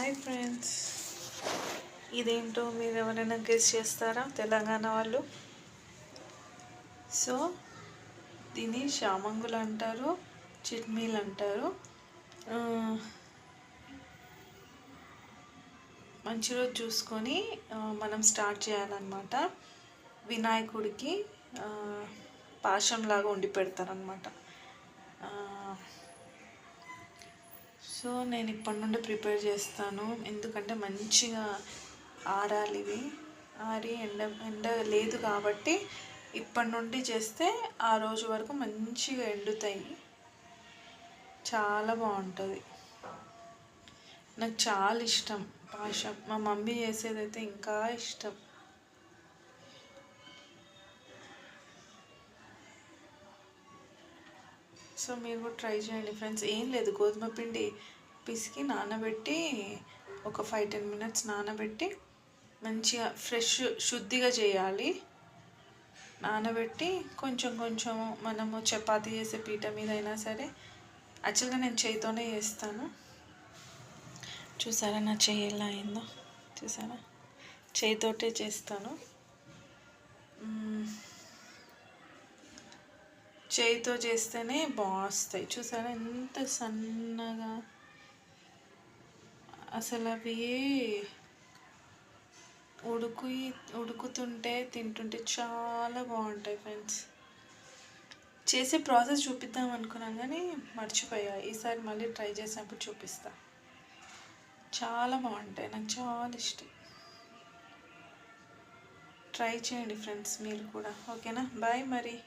Hi friends, ఇదేంటో మీరు ఎవరైనా గెస్ చేస్తారా? తెలంగాణ వాళ్ళు. సో దీన్ని శామంగులు అంటారు, చిట్మీలు అంటారు. మంచి రోజు చూసుకొని మనం స్టార్ట్ చేయాలన్నమాట. వినాయకుడికి పాశంలాగా వండి పెడతారనమాట. సో నేను ఇప్పటి నుండి ప్రిపేర్ చేస్తాను, ఎందుకంటే మంచిగా ఆరాలి ఇవి. ఆరి ఎండ లేదు కాబట్టి ఇప్పటి నుండి చేస్తే ఆ రోజు వరకు మంచిగా ఎండుతాయి. చాలా బాగుంటుంది, నాకు చాలా ఇష్టం పాశం. మా మమ్మీ చేసేదైతే ఇంకా ఇష్టం. సో మీరు కూడా ట్రై చేయండి ఫ్రెండ్స్. ఏం లేదు, గోధుమ పిండి పిసికి నానబెట్టి ఒక 5-10 మినిట్స్ నానబెట్టి మంచిగా ఫ్రెష్ శుద్ధిగా చేయాలి. నానబెట్టి కొంచెం కొంచెం మనము చపాతీ చేసే పీట మీద అయినా సరే, యాక్చువల్గా నేను చేయితోనే చేస్తాను. చూసారా నా చెయ్యి ఎలా అయిందో? చూసారా, చేయితోటే చేస్తాను. చేయితో చేస్తేనే బాగుస్తాయి. చూసారా ఎంత సన్నగా, అసలు అవి ఉడుకుతుంటే తింటుంటే చాలా బాగుంటాయి ఫ్రెండ్స్. చేసే ప్రాసెస్ చూపిద్దాం అనుకున్నాను కానీ మర్చిపోయా. ఈసారి మళ్ళీ ట్రై చేసినప్పుడు చూపిస్తా. చాలా బాగుంటాయి, నాకు చాలా ఇష్టం. ట్రై చేయండి ఫ్రెండ్స్ మీరు కూడా. ఓకేనా? బాయ్ మరి.